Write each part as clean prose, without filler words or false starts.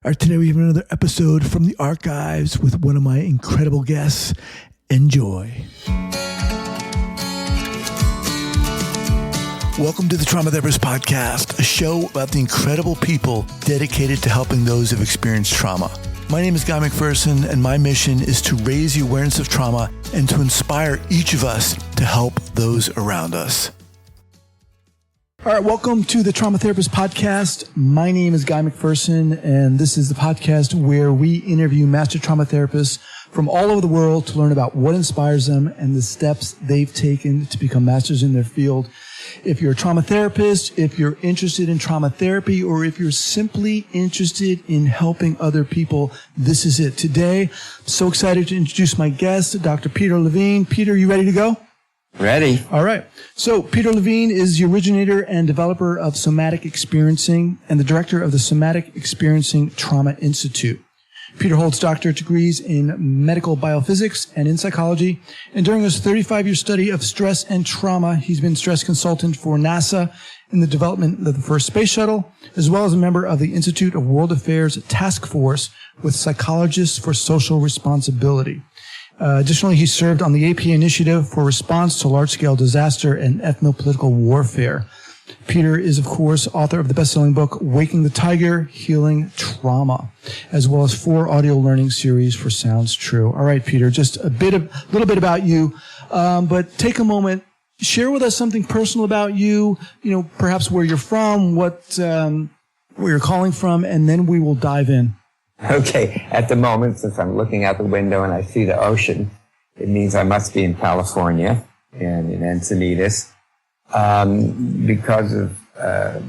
All right, today we have another episode from the archives with one of my incredible guests. Enjoy. Welcome to the Trauma Therapist Podcast, a show about the incredible people dedicated to helping those who have experienced trauma. My name is Guy McPherson, and my mission is to raise the awareness of trauma and to inspire each of us to help those around us. All right, welcome to the Trauma Therapist Podcast. My name is Guy McPherson, and this is the podcast where we interview master trauma therapists from all over the world to learn about what inspires them and the steps they've taken to become masters in their field. If you're a trauma therapist, if you're interested in trauma therapy, or if you're simply interested in helping other people, this is it. Today, I'm so excited to introduce my guest, Dr. Peter Levine. Peter, you ready to go? Ready. All right. So Peter Levine is the originator and developer of Somatic Experiencing and the director of the Somatic Experiencing Trauma Institute. Peter holds doctorate degrees in Medical Biophysics and in psychology. And during his 35-year study of stress and trauma, he's been stress consultant for NASA in the development of the first space shuttle, as well as a member of the Institute of World Affairs Task Force with Psychologists for Social Responsibility. Additionally, he served on the AP Initiative for Response to Large-Scale Disaster and Ethnopolitical Warfare. Peter is, of course, author of the best-selling book, Waking the Tiger, Healing Trauma, as well as 4 audio learning series for Sounds True. All right, Peter, just a little bit about you, but take a moment, share with us something personal about you, perhaps where you're from, where you're calling from, and then we will dive in. Okay, at the moment, since I'm looking out the window and I see the ocean, it means I must be in California and in Encinitas. Because of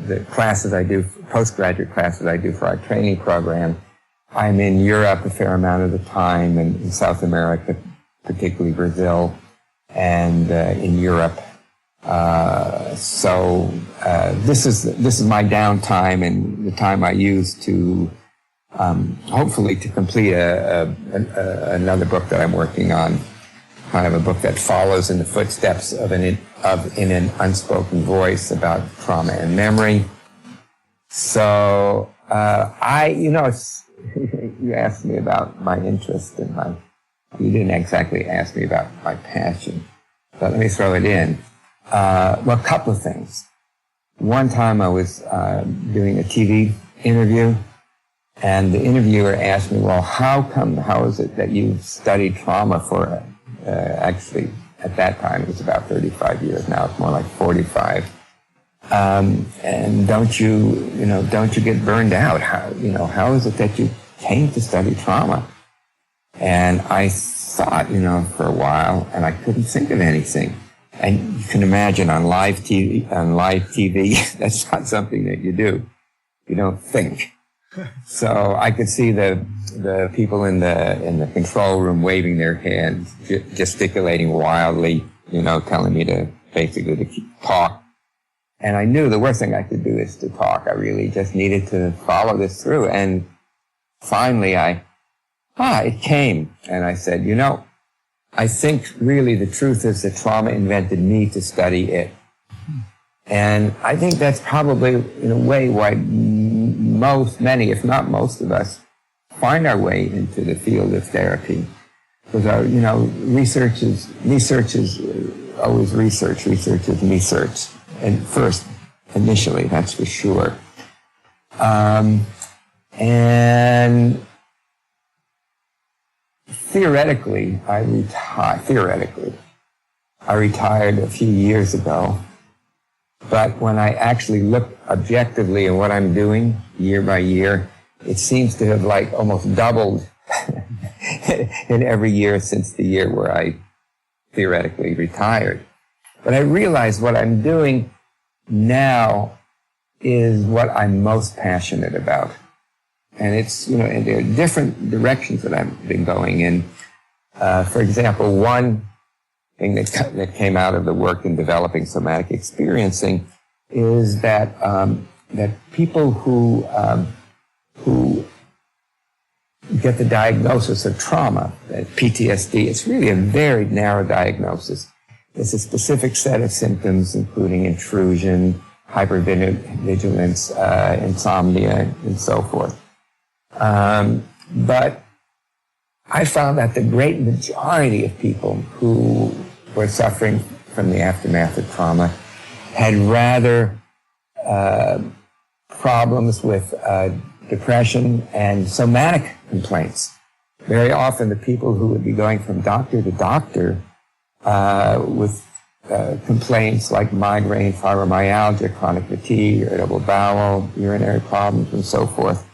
the classes I do, postgraduate classes I do for our training program, I'm in Europe a fair amount of the time, and in South America, particularly Brazil, and in Europe. So this is my downtime and the time I use to hopefully to complete another book that I'm working on, kind of a book that follows in the footsteps of in an unspoken voice about trauma and memory. So you asked me about my interest and you didn't exactly ask me about my passion, but let me throw it in. Well, a couple of things. One time I was doing a TV interview, and the interviewer asked me, well, how is it that you've studied trauma for, actually, at that time it was about 35 years, now it's more like 45. And don't you get burned out? How is it that you came to study trauma? And I thought, for a while, and I couldn't think of anything. And you can imagine on live TV, that's not something that you do. You don't think. So I could see the people in the control room waving their hands, gesticulating wildly, telling me to basically to talk. And I knew the worst thing I could do is to talk. I really just needed to follow this through. And finally it came. And I said, I think really the truth is that trauma invented me to study it. And I think that's probably, in a way, why many, if not most of us, find our way into the field of therapy. Because our, research is always research. Research is research. And first, initially, that's for sure. And theoretically, I retired a few years ago. But when I actually look objectively at what I'm doing year by year, it seems to have almost doubled in every year since the year where I theoretically retired. But I realize what I'm doing now is what I'm most passionate about. And it's, and there are different directions that I've been going in. For example, one thing that came out of the work in developing somatic experiencing is that people who get the diagnosis of trauma, PTSD, it's really a very narrow diagnosis. It's a specific set of symptoms, including intrusion, hypervigilance, insomnia, and so forth. But I found that the great majority of people who were suffering from the aftermath of trauma had rather problems with depression and somatic complaints. Very often the people who would be going from doctor to doctor with complaints like migraine, fibromyalgia, chronic fatigue, irritable bowel, urinary problems, and so forth,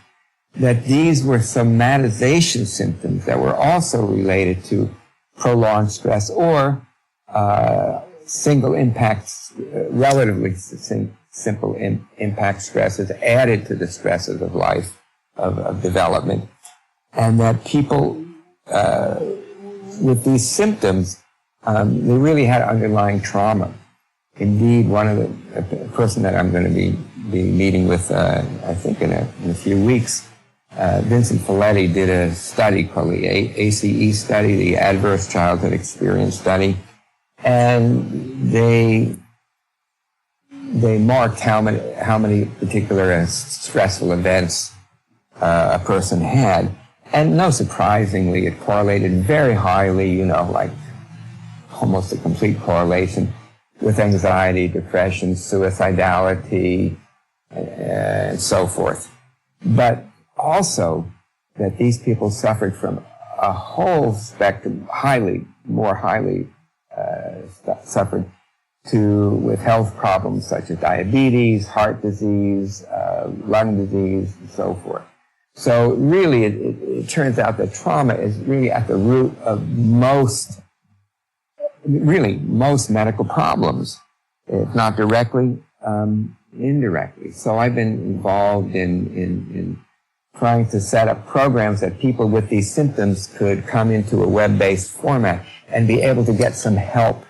that these were somatization symptoms that were also related to prolonged stress or single impacts, relatively simple impact stresses added to the stresses of life, of development, and that people with these symptoms, they really had underlying trauma. Indeed, one of the person that I'm going to be meeting with, I think in a few weeks, Vincent Folletti did a study called the ACE study, the Adverse Childhood Experience Study, and they marked how many particular stressful events a person had, and no surprisingly, it correlated very highly, like almost a complete correlation with anxiety, depression, suicidality, and so forth. But also that these people suffered from a whole spectrum, more highly suffered with health problems such as diabetes, heart disease, lung disease, and so forth. So really, it turns out that trauma is really at the root of most medical problems, if not directly, indirectly. So I've been involved in trying to set up programs that people with these symptoms could come into a web-based format and be able to get some help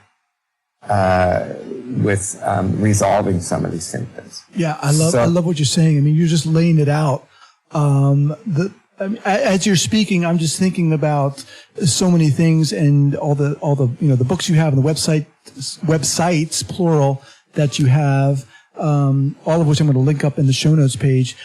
with resolving some of these symptoms. Yeah, I love what you're saying. I mean, you're just laying it out. As you're speaking, I'm just thinking about so many things and all the the books you have and the websites plural that you have, all of which I'm going to link up in the show notes page.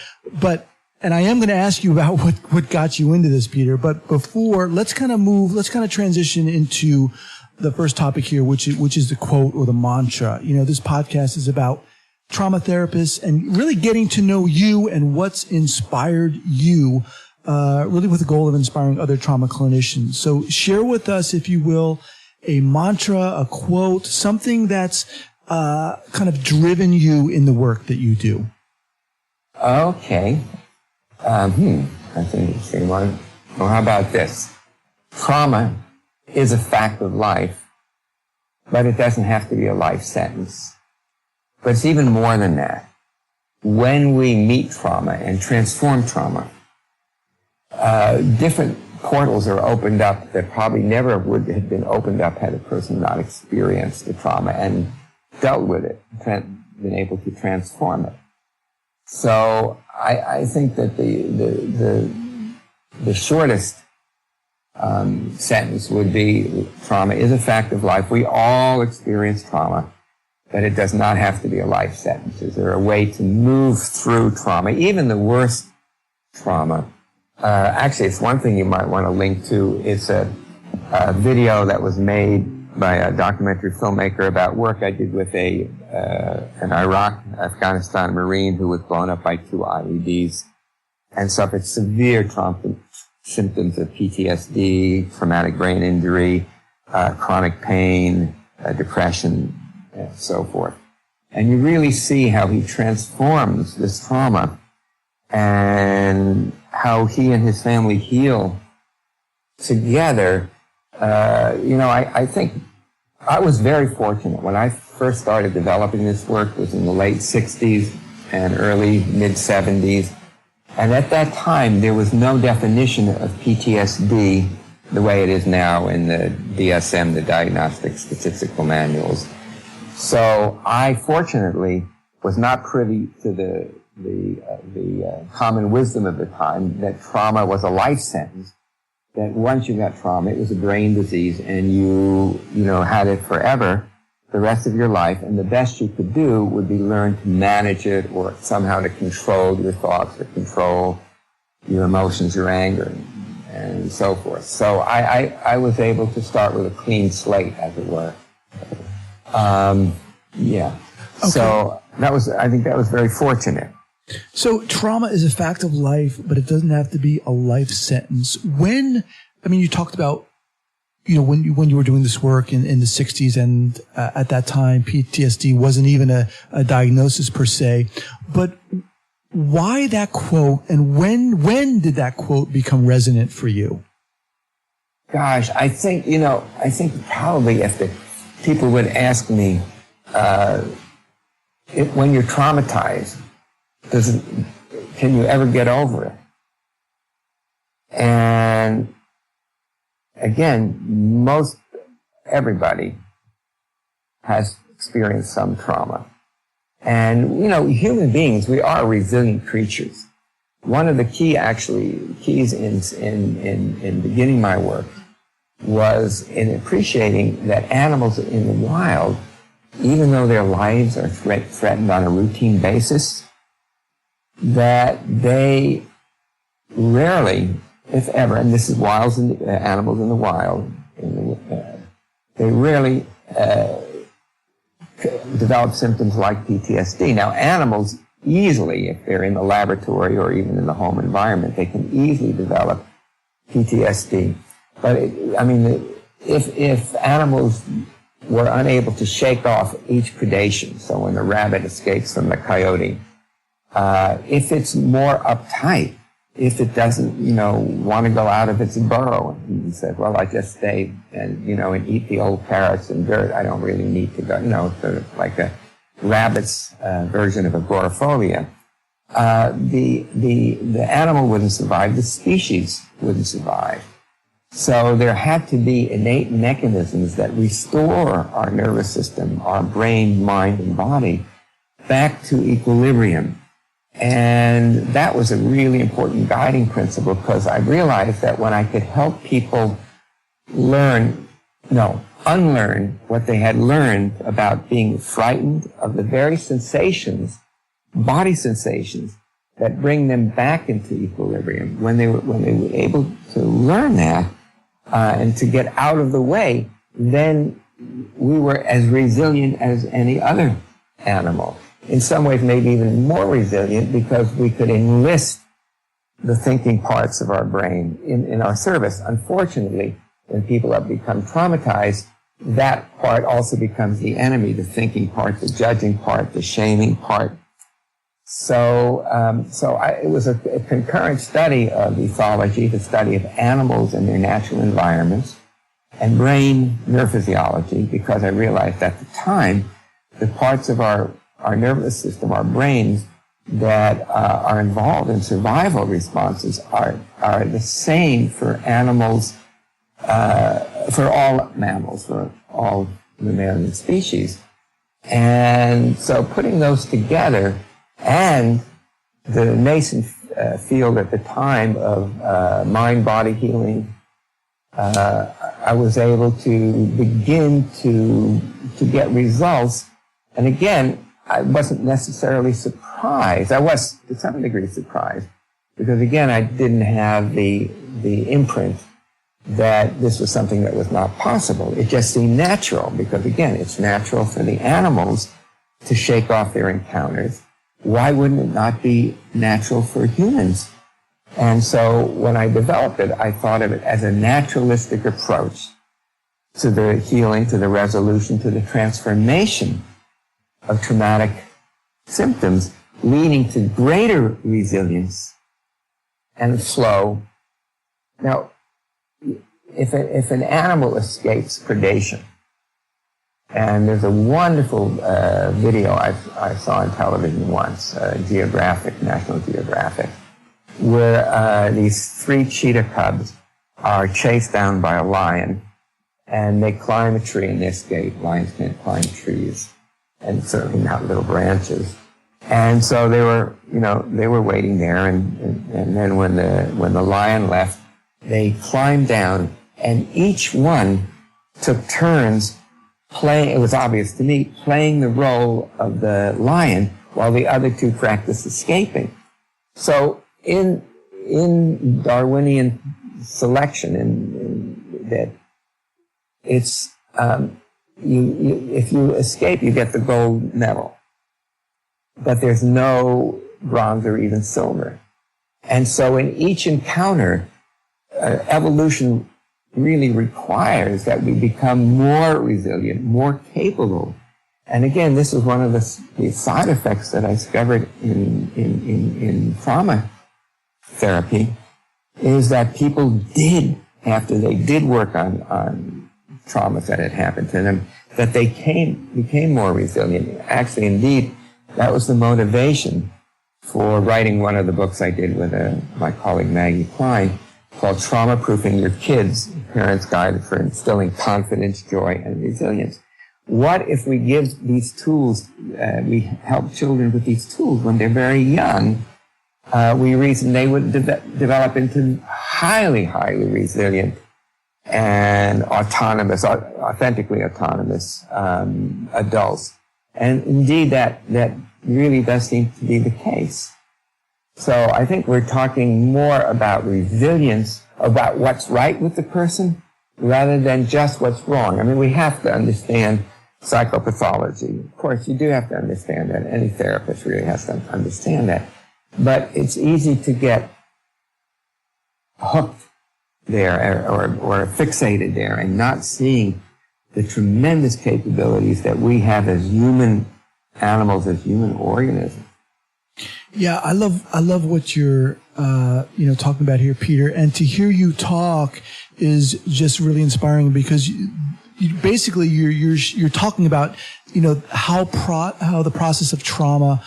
And I am going to ask you about what got you into this, Peter. But before, let's kind of transition into the first topic here, which is the quote or the mantra. This podcast is about trauma therapists and really getting to know you and what's inspired you, really with the goal of inspiring other trauma clinicians. So share with us, if you will, a mantra, a quote, something that's kind of driven you in the work that you do. Okay. That's an interesting one. Well, how about this? Trauma is a fact of life, but it doesn't have to be a life sentence. But it's even more than that. When we meet trauma and transform trauma, different portals are opened up that probably never would have been opened up had a person not experienced the trauma and dealt with it, been able to transform it. So I think that the shortest sentence would be, trauma is a fact of life. We all experience trauma, but it does not have to be a life sentence. Is there a way to move through trauma, even the worst trauma? Actually, it's one thing you might want to link to. It's a video that was made by a documentary filmmaker about work I did with an Afghanistan Marine who was blown up by 2 IEDs and suffered severe trauma symptoms of PTSD, traumatic brain injury, chronic pain, depression, and so forth. And you really see how he transforms this trauma and how he and his family heal together. I think I was very fortunate. When I first started developing this work, it was in the late 60s and early mid-70s. And at that time, there was no definition of PTSD the way it is now in the DSM, the Diagnostic Statistical Manuals. So I, fortunately, was not privy to the common wisdom of the time that trauma was a life sentence, that once you got trauma, it was a brain disease and you had it forever, the rest of your life, and the best you could do would be learn to manage it or somehow to control your thoughts or control your emotions, your anger, and so forth. So I was able to start with a clean slate, as it were. Yeah. Okay. So I think that was very fortunate. So trauma is a fact of life, but it doesn't have to be a life sentence. You talked about, when you were doing this work in the 60s, and at that time, PTSD wasn't even a diagnosis per se, but why that quote, and when did that quote become resonant for you? Gosh, I think probably if the people would ask me, when you're traumatized, can you ever get over it? And again, everybody has experienced some trauma. And, human beings, we are resilient creatures. One of the keys in beginning my work was in appreciating that animals in the wild, even though their lives are threatened on a routine basis, that they rarely, if ever, and this is animals in the wild, they rarely develop symptoms like PTSD. Now, animals easily, if they're in the laboratory or even in the home environment, they can easily develop PTSD. But if animals were unable to shake off each predation, so when the rabbit escapes from the coyote, if it's more uptight, if it doesn't, want to go out of its burrow and says, well, I just stay and eat the old carrots and dirt, I don't really need to go, sort of like a rabbit's version of agoraphobia, the animal wouldn't survive, the species wouldn't survive. So there had to be innate mechanisms that restore our nervous system, our brain, mind, and body back to equilibrium. And that was a really important guiding principle, because I realized that when I could help people unlearn what they had learned about being frightened of the very sensations, body sensations, that bring them back into equilibrium, when they were able to learn that and to get out of the way, then we were as resilient as any other animal. In some ways, maybe even more resilient, because we could enlist the thinking parts of our brain in our service. Unfortunately, when people have become traumatized, that part also becomes the enemy, the thinking part, the judging part, the shaming part. So it was a concurrent study of ethology, the study of animals and their natural environments, and brain neurophysiology, because I realized at the time the parts of our nervous system, our brains, that are involved in survival responses are the same for animals, for all mammals, for all mammalian species. And so putting those together, and the nascent field at the time of mind-body healing, I was able to begin to get results. And again, I wasn't necessarily surprised. I was, to some degree, surprised, because again, I didn't have the imprint that this was something that was not possible. It just seemed natural, because again, it's natural for the animals to shake off their encounters. Why wouldn't it not be natural for humans? And so when I developed it, I thought of it as a naturalistic approach to the healing, to the resolution, to the transformation of traumatic symptoms, leading to greater resilience and flow. Now, if an animal escapes predation, and there's a wonderful video I saw on television once, National Geographic, where these 3 cheetah cubs are chased down by a lion, and they climb a tree and they escape. Lions can't climb trees, and certainly not little branches. And so they were waiting there, and then when the lion left, they climbed down, and each one took turns playing, it was obvious to me, playing the role of the lion while the other 2 practiced escaping. So in in Darwinian selection, in that it's if you escape, you get the gold medal, but there's no bronze or even silver. And so in each encounter, evolution really requires that we become more resilient, more capable. And again, this is one of the side effects that I discovered in trauma therapy, is that people did, after they did work on traumas that had happened to them, that they became more resilient. Actually, indeed, that was the motivation for writing one of the books I did with my colleague Maggie Klein, called Trauma Proofing Your Kids, Parents' Guide for Instilling Confidence, Joy, and Resilience. What if we give these tools, we help children with these tools when they're very young, we reason they would develop into highly, highly resilient and autonomous, authentically autonomous adults. And indeed, that really does seem to be the case. So I think we're talking more about resilience, about what's right with the person, rather than just what's wrong. I mean, we have to understand psychopathology. Of course, you do have to understand that. Any therapist really has to understand that. But it's easy to get hooked there or fixated there and not seeing the tremendous capabilities that we have as human animals, as human organisms. Yeah, I love what you're talking about here, Peter. And to hear you talk is just really inspiring, because basically you're talking about how the process of trauma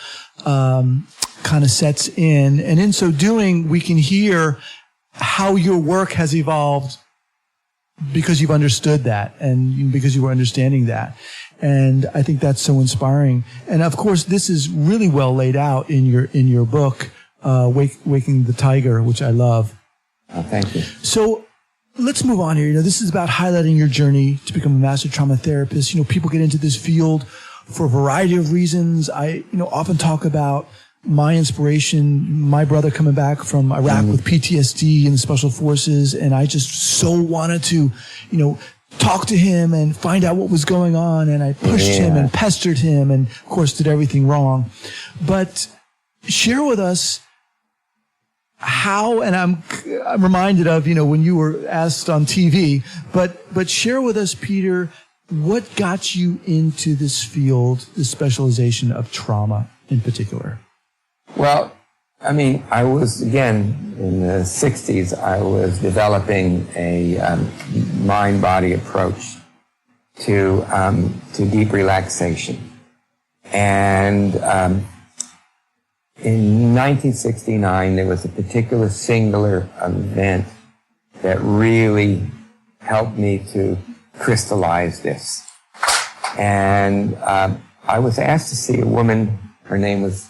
kind of sets in, and in so doing, we can hear how your work has evolved because you've understood that and because you were understanding that. And I think that's so inspiring. And of course, this is really well laid out in your book, Waking the Tiger, which I love. Oh, thank you. So let's move on here. This is about highlighting your journey to become a master trauma therapist. People get into this field for a variety of reasons. I, often talk about my inspiration, my brother coming back from Iraq with PTSD and special forces. And I just so wanted to, talk to him and find out what was going on. And I pushed him and pestered him and, of course, did everything wrong. But share with us how, and I'm reminded of, when you were asked on TV, but share with us, Peter, what got you into this field, this specialization of trauma in particular? Well, I mean, I was, again, in the 60s, I was developing a mind-body approach to deep relaxation. And in 1969, there was a particular singular event that really helped me to crystallize this. And I was asked to see a woman, her name was,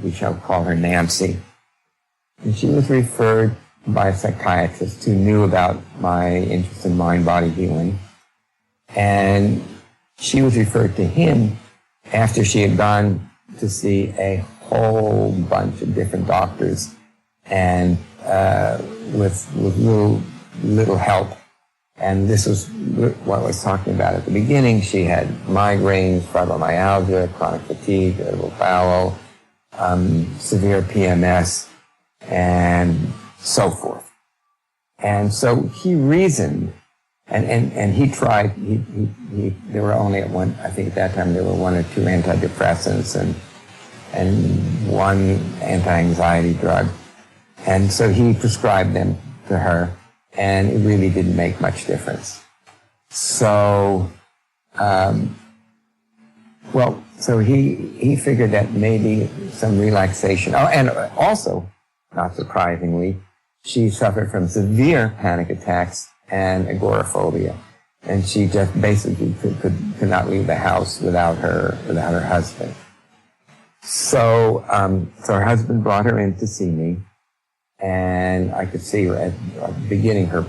we shall call her Nancy. And she was referred by a psychiatrist who knew about my interest in mind-body healing. And she was referred to him after she had gone to see a whole bunch of different doctors and with little help. And this was what I was talking about at the beginning. She had migraines, fibromyalgia, chronic fatigue, irritable bowel, severe PMS, and so forth. And so he reasoned, and he tried, there were only I think at that time there were one or two antidepressants and one anti-anxiety drug. And so he prescribed them to her, and it really didn't make much difference. So, so he figured that maybe some relaxation. Oh, and also, not surprisingly, she suffered from severe panic attacks and agoraphobia, and she just basically could not leave the house without her husband. So, her husband brought her in to see me, and I could see her at the beginning, her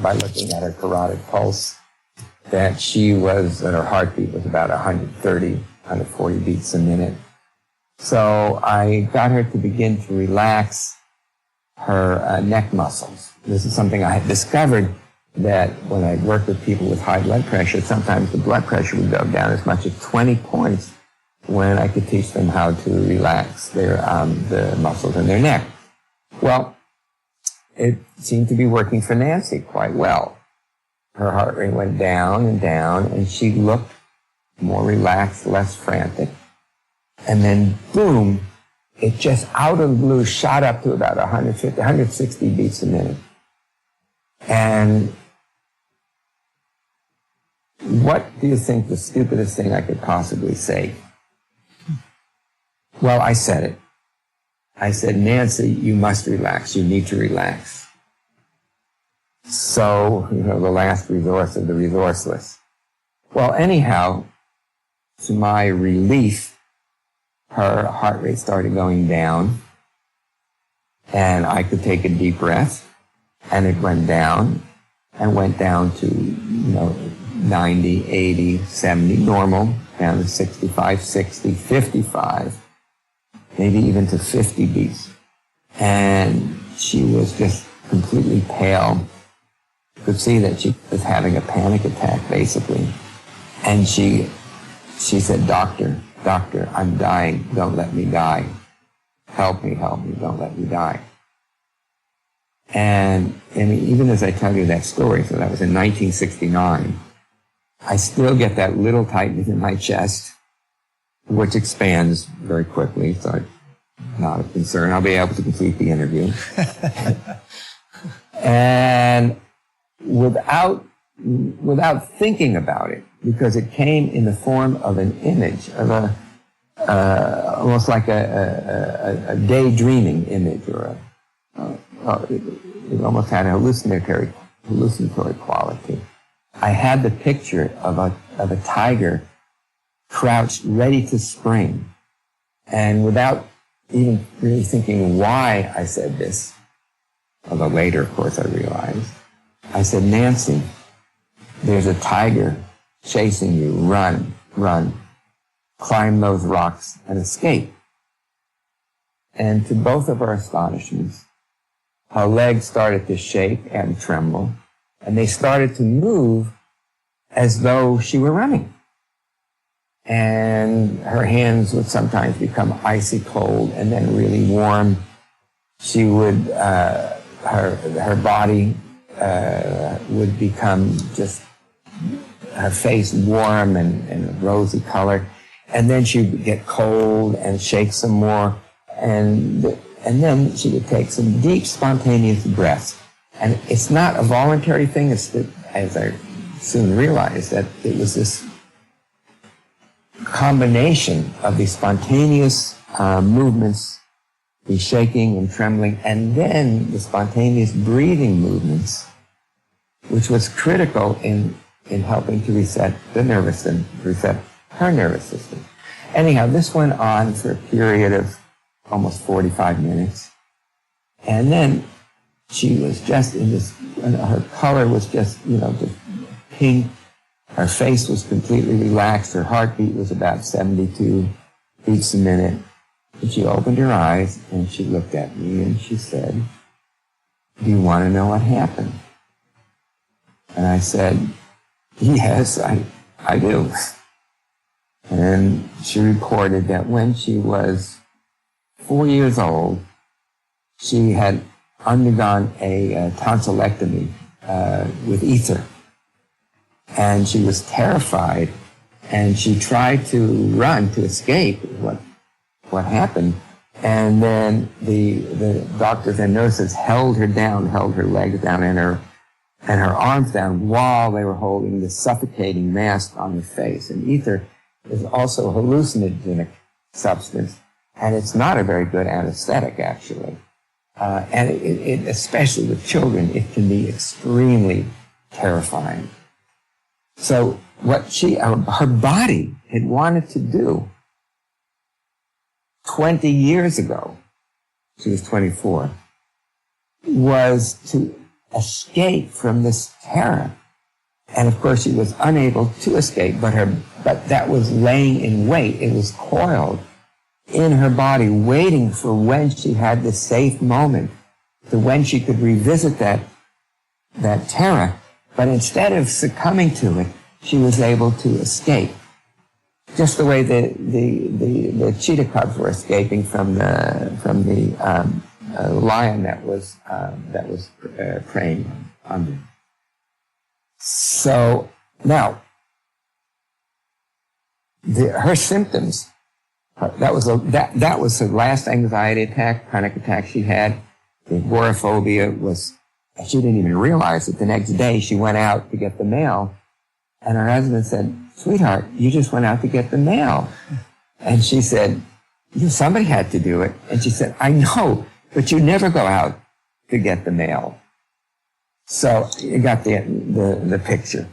by looking at her carotid pulse, that her heartbeat was about 130, 140 beats a minute. So I got her to begin to relax. her neck muscles. This is something I had discovered, that when I worked with people with high blood pressure, sometimes the blood pressure would go down as much as 20 points when I could teach them how to relax the muscles in their neck. Well, it seemed to be working for Nancy quite well. Her heart rate went down, and she looked more relaxed, less frantic. And then, boom, it just out of the blue shot up to about 150, 160 beats a minute. And what do you think the stupidest thing I could possibly say? Well, I said it. I said, Nancy, you must relax. You need to relax. So, the last resource of the resourceless. Well, anyhow, to my relief, her heart rate started going down, and I could take a deep breath, and it went down to, 90, 80, 70, normal, down to 65, 60, 55, maybe even to 50 beats. And she was just completely pale. You could see that she was having a panic attack, basically. And she said, Doctor, I'm dying. Don't let me die. Help me. Don't let me die. And even as I tell you that story, so that was in 1969, I still get that little tightness in my chest, which expands very quickly, so it's not a concern. I'll be able to complete the interview. And without thinking about it, because it came in the form of an image, of almost like a daydreaming image, or it almost had a hallucinatory quality. I had the picture of a tiger crouched, ready to spring, and without even really thinking why I said this, although later, of course, I realized, I said, Nancy, there's a tiger chasing you. Run, climb those rocks and escape. And to both of our astonishments, her legs started to shake and tremble, and they started to move as though she were running. And her hands would sometimes become icy cold and then really warm. She would, her body would become just, her face warm and a rosy color. And then she would get cold and shake some more. And then she would take some deep, spontaneous breaths. And it's not a voluntary thing. It's that, as I soon realized, that it was this combination of these spontaneous movements, the shaking and trembling, and then the spontaneous breathing movements, which was critical in helping to reset the nervous system, reset her nervous system. Anyhow, this went on for a period of almost 45 minutes. And then she was just in this, her color was just, just pink. Her face was completely relaxed. Her heartbeat was about 72 beats a minute. And she opened her eyes and she looked at me and she said, do you want to know what happened? And I said, yes, I do. And she reported that when she was 4 years old, she had undergone a tonsillectomy with ether. And she was terrified, and she tried to run to escape what happened. And then the doctors and nurses held her down, held her legs down and her arms down while they were holding this suffocating mask on her face. And ether is also a hallucinogenic substance, and it's not a very good anesthetic, actually. And it, especially with children, it can be extremely terrifying. So what her body had wanted to do 20 years ago, she was 24, was to escape from this terror. And of course she was unable to escape, but that was laying in wait. It was coiled in her body, waiting for when she had the safe moment to when she could revisit that terror, but instead of succumbing to it, she was able to escape. Just the way the cheetah cubs were escaping from the lion that was preying on them. So now, her symptoms. That was the last anxiety attack, panic attack she had. The agoraphobia was. She didn't even realize it. The next day, she went out to get the mail, and her husband said, "Sweetheart, you just went out to get the mail." And she said, "Somebody had to do it." And she said, "I know, but you never go out to get the mail." So you got the picture.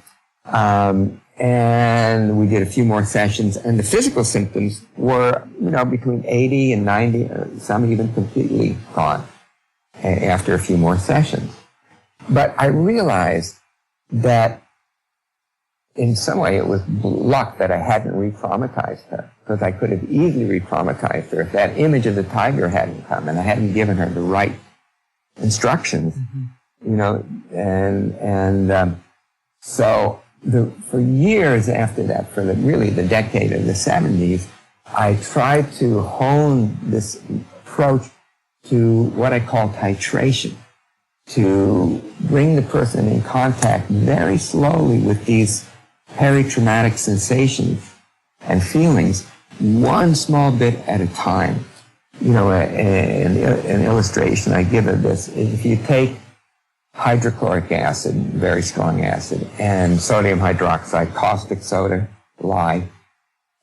And we did a few more sessions, and the physical symptoms were, between 80 and 90, some even completely gone after a few more sessions. But I realized that in some way it was luck that I hadn't re-traumatized her, because I could have easily re-traumatized her if that image of the tiger hadn't come and I hadn't given her the right instructions, so for years after that, for really the decade of the 70s, I tried to hone this approach to what I call titration, to bring the person in contact very slowly with these peri-traumatic sensations and feelings, one small bit at a time. An illustration I give of this is if you take hydrochloric acid, very strong acid, and sodium hydroxide, caustic soda, lye,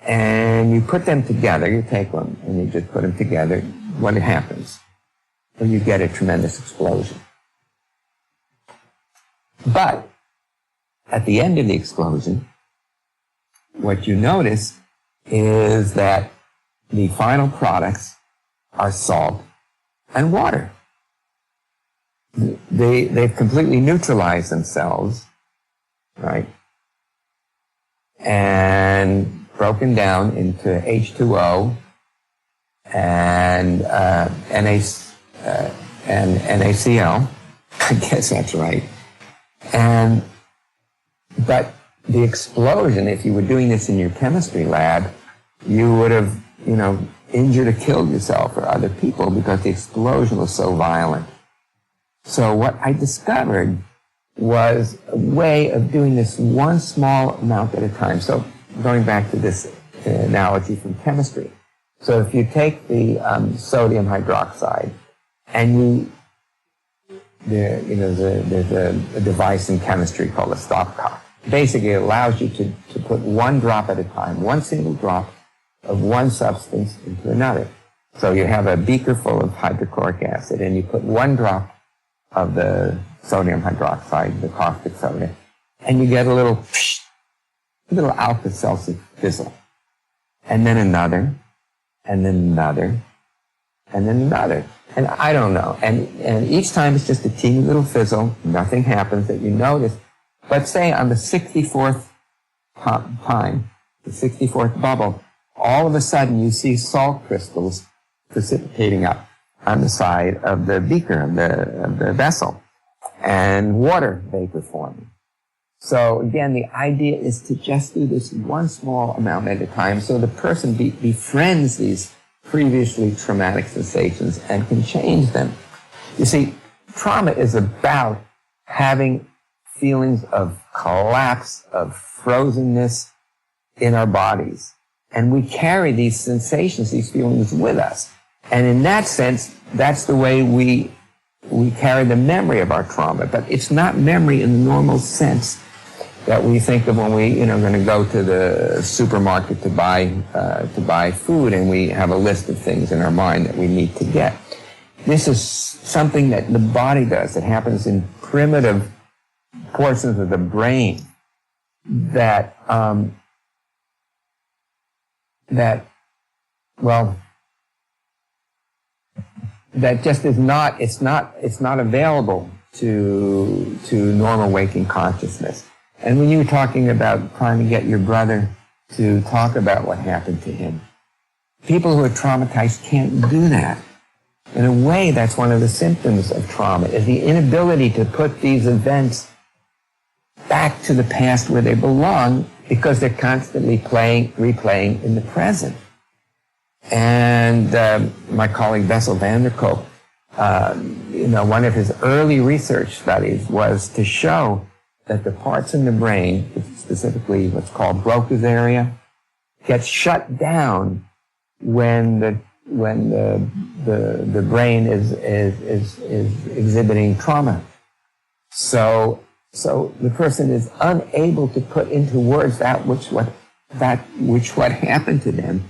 and you put them together, you take them and you just put them together, what happens? Well, you get a tremendous explosion. But at the end of the explosion, what you notice is that the final products are salt and water. They've completely neutralized themselves, right? And broken down into H2O and NaCl. I guess that's right. But the explosion, if you were doing this in your chemistry lab, you would have, injured or killed yourself or other people because the explosion was so violent. So what I discovered was a way of doing this one small amount at a time. So going back to this analogy from chemistry. So if you take the sodium hydroxide and there's a device in chemistry called a stopcock. Basically, it allows you to put one drop at a time, one single drop of one substance into another. So you have a beaker full of hydrochloric acid, and you put one drop of the sodium hydroxide, the caustic soda, and you get a little Alka-Seltzer fizzle. And then another, and then another, and then another. And I don't know. And each time it's just a teeny little fizzle. Nothing happens that you notice. But say on the 64th time, the 64th bubble, all of a sudden you see salt crystals precipitating up on the side of the beaker, of the vessel, and water vapor forming. So again, the idea is to just do this one small amount at a time so the person befriends these previously traumatic sensations and can change them. You see, trauma is about having feelings of collapse, of frozenness in our bodies. And we carry these sensations, these feelings with us. And in that sense, that's the way we carry the memory of our trauma. But it's not memory in the normal sense that we think of when we, going to go to the supermarket to buy food, and we have a list of things in our mind that we need to get. This is something that the body does. It happens in primitive portions of the brain that just is not. It's not available to normal waking consciousness. And when you were talking about trying to get your brother to talk about what happened to him, people who are traumatized can't do that. In a way, that's one of the symptoms of trauma, is the inability to put these events back to the past where they belong, because they're constantly replaying in the present. And my colleague Bessel van der Kolk, one of his early research studies was to show that the parts in the brain, specifically what's called Broca's area, get shut down when the brain is exhibiting trauma. So the person is unable to put into words that which happened to them,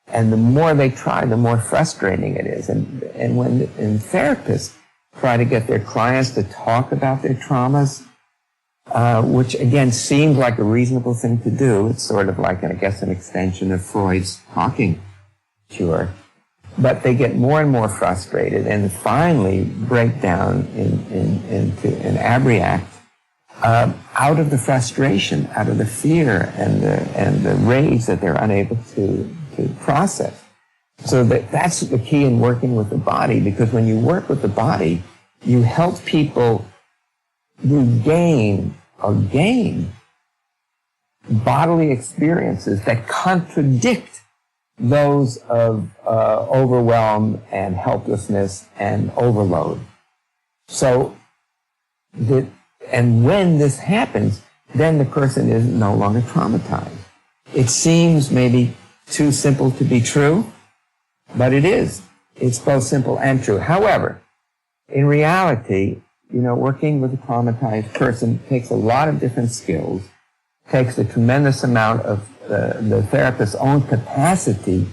and the more they try, the more frustrating it is. And when therapists try to get their clients to talk about their traumas, which again seems like a reasonable thing to do, it's sort of like, I guess, an extension of Freud's talking cure. But they get more and more frustrated and finally break down into an abreact out of the frustration, out of the fear and the rage that they're unable to process. So that's the key in working with the body, because when you work with the body, you help people regain or gain bodily experiences that contradict those of overwhelm and helplessness and overload. And when this happens, then the person is no longer traumatized. It seems maybe too simple to be true, but it is. It's both simple and true. However, in reality, working with a traumatized person takes a lot of different skills, takes a tremendous amount of the therapist's own capacity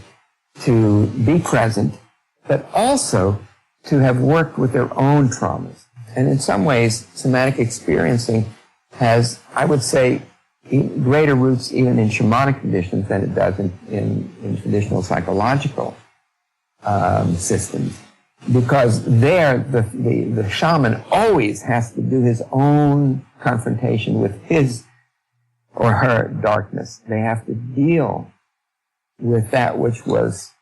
to be present, but also to have worked with their own traumas. And in some ways, somatic experiencing has, I would say, greater roots even in shamanic traditions than it does in traditional psychological systems. Because there, the shaman always has to do his own confrontation with his or her darkness. They have to deal with that which was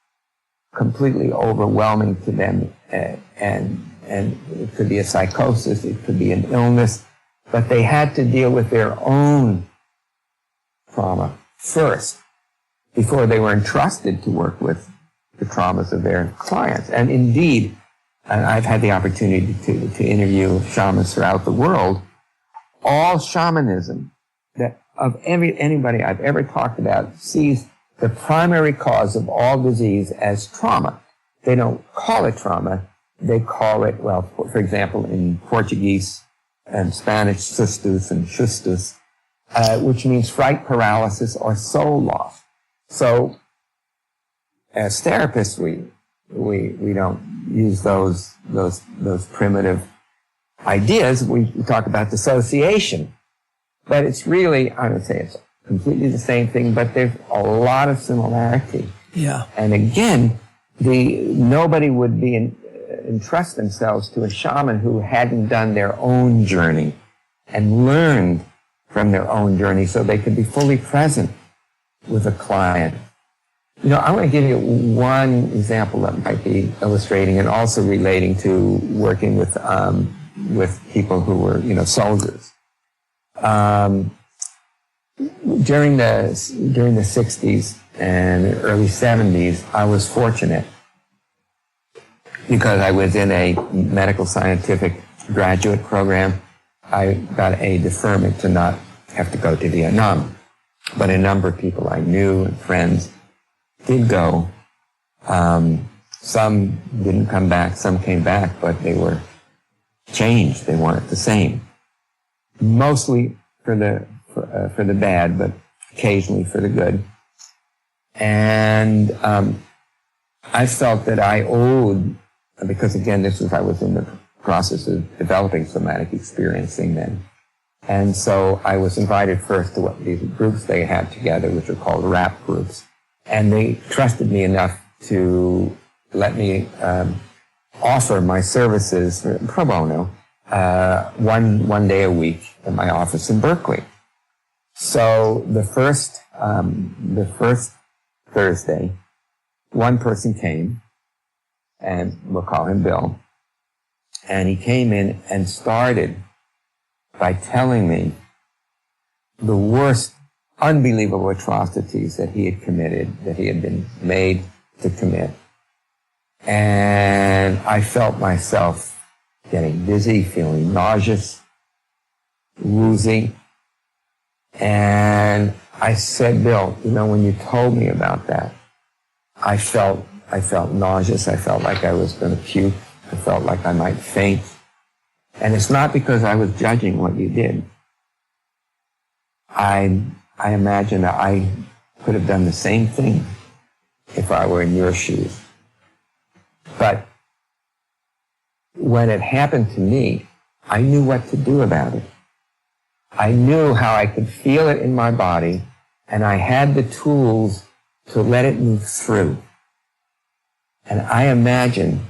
completely overwhelming to them, and it could be a psychosis, it could be an illness, but they had to deal with their own trauma first before they were entrusted to work with the traumas of their clients. And indeed, I've had the opportunity to interview shamans throughout the world. All shamanism that of anybody I've ever talked about sees the primary cause of all disease as trauma. They don't call it trauma. They call it, well, for example, in Portuguese and Spanish, sustus and chustus, which means fright, paralysis, or soul loss. So, as therapists, we don't use those primitive ideas. We talk about dissociation, but it's really, I would say it's completely the same thing, but there's a lot of similarity. Yeah. And again, nobody would entrust themselves to a shaman who hadn't done their own journey and learned from their own journey so they could be fully present with a client. I want to give you one example that might be illustrating and also relating to working with people who were, soldiers. During the 60s and early 70s, I was fortunate because I was in a medical scientific graduate program. I got a deferment to not have to go to Vietnam. But a number of people I knew and friends did go. Some didn't come back, some came back, but they were changed. They weren't the same. Mostly for the bad, but occasionally for the good. And I felt that I owed, because again, I was in the process of developing somatic experiencing then. And so I was invited first to these groups they had together, which are called RAP groups. And they trusted me enough to let me offer my services pro bono one day a week in my office in Berkeley. So the first Thursday, one person came, and we'll call him Bill. And he came in and started by telling me the worst, unbelievable atrocities that he had committed, that he had been made to commit. And I felt myself getting dizzy, feeling nauseous, woozy. And I said, Bill, you know, when you told me about that, I felt nauseous. I felt like I was going to puke. I felt like I might faint. And it's not because I was judging what you did. I imagine that I could have done the same thing if I were in your shoes. But when it happened to me, I knew what to do about it. I knew how I could feel it in my body, and I had the tools to let it move through. And I imagine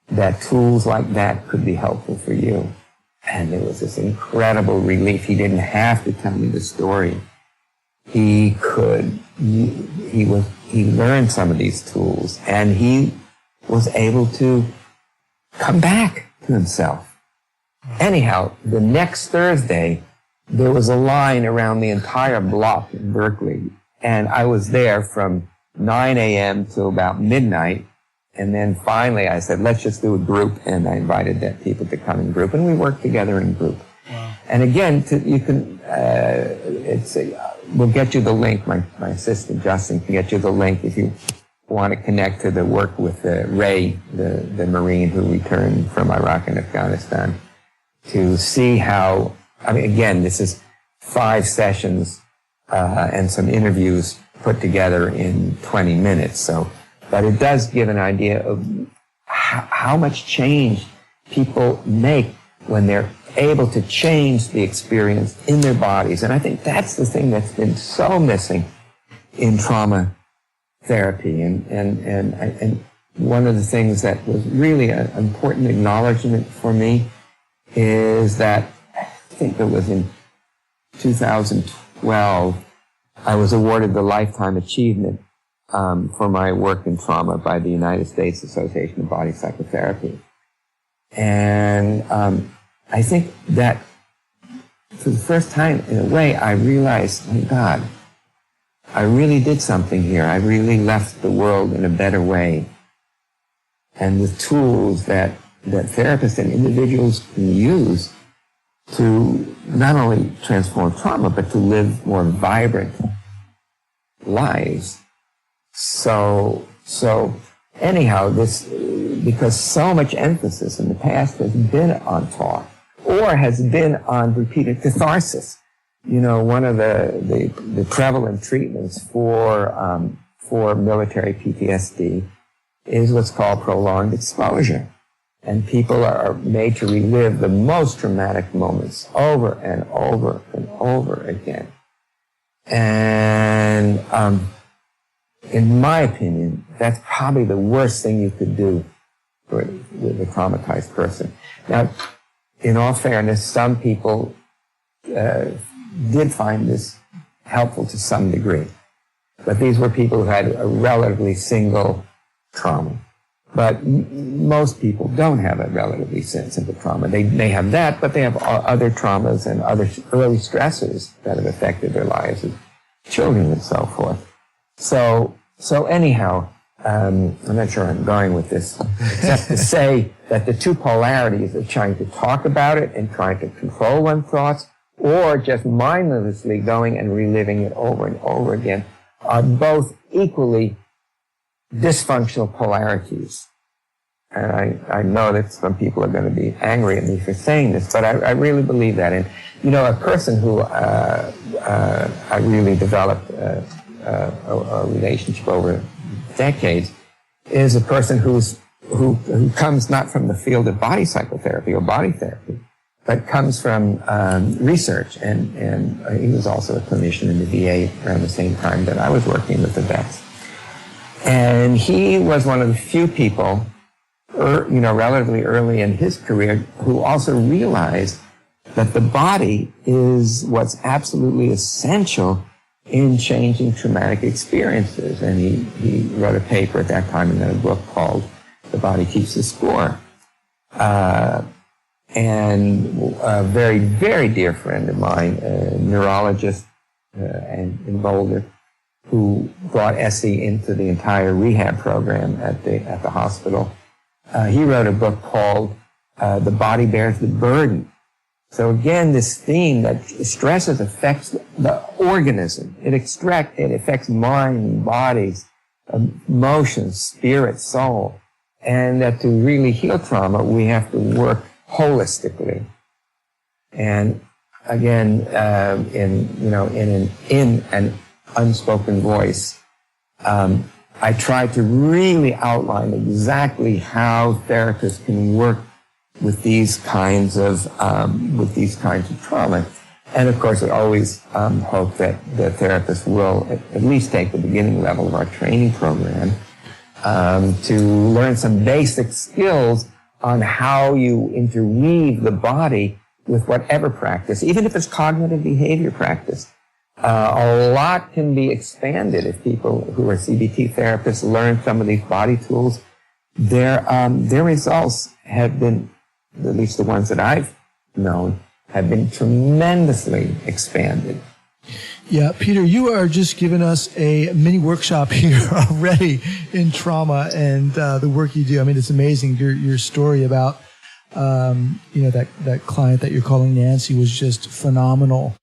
that tools like that could be helpful for you. And there was this incredible relief. He didn't have to tell me the story. He learned some of these tools, and he was able to come back to himself. Anyhow, the next Thursday, there was a line around the entire block in Berkeley, and I was there from 9 a.m. till about midnight. And then finally I said, let's just do a group, and I invited people to come in group, and we worked together in group. Wow. And again, we'll get you the link. My assistant Justin can get you the link if you want to connect to the work with Ray, the Marine who returned from Iraq and Afghanistan, to see how, I mean, again, this is 5 sessions and some interviews put together in 20 minutes. But it does give an idea of how much change people make when they're able to change the experience in their bodies. And I think that's the thing that's been so missing in trauma therapy. And one of the things that was really an important acknowledgement for me is that I think it was in 2012, I was awarded the Lifetime Achievement for my work in trauma by the United States Association of Body Psychotherapy. And I think that for the first time, in a way, I realized, my God, I really did something here. I really left the world in a better way. And with tools that therapists and individuals can use to not only transform trauma, but to live more vibrant lives. So anyhow, because so much emphasis in the past has been on talk, or has been on repeated catharsis. You know, one of the prevalent treatments for military PTSD is what's called prolonged exposure. And people are made to relive the most traumatic moments over and over and over again. And in my opinion, that's probably the worst thing you could do with a traumatized person. Now, in all fairness, some people did find this helpful to some degree. But these were people who had a relatively single trauma. But most people don't have a relatively simple trauma. They have that, but they have other traumas and other early stressors that have affected their lives as children and so forth. So anyhow, I'm not sure I'm going with this, except to say that the two polarities of trying to talk about it and trying to control one's thoughts, or just mindlessly going and reliving it over and over again, are both equally dysfunctional polarities. And I know that some people are going to be angry at me for saying this, but I really believe that. And, you know, a person who I really developed a relationship over decades is a person who comes not from the field of body psychotherapy or body therapy, but comes from research. And he was also a clinician in the VA around the same time that I was working with the vets. And he was one of the few people, relatively early in his career, who also realized that the body is what's absolutely essential in changing traumatic experiences. And he wrote a paper at that time and then a book called the body keeps the score. And a very, very dear friend of mine, a neurologist and in Boulder, who brought Essie into the entire rehab program at the hospital. He wrote a book called The Body Bears the Burden. So again, this theme that stress affects the organism. It affects mind, bodies, emotions, spirit, soul. And that to really heal trauma, we have to work holistically. And again, in an unspoken voice, I try to really outline exactly how therapists can work with these kinds of trauma. And of course, I always hope that the therapist will at least take the beginning level of our training program to learn some basic skills on how you interweave the body with whatever practice, even if it's cognitive behavior practice. A lot can be expanded if people who are CBT therapists learn some of these body tools. Their results have been, at least the ones that I've known, have been tremendously expanded. Yeah, Peter, you are just giving us a mini workshop here already in trauma and the work you do. I mean, it's amazing. Your story about that client that you're calling Nancy was just phenomenal.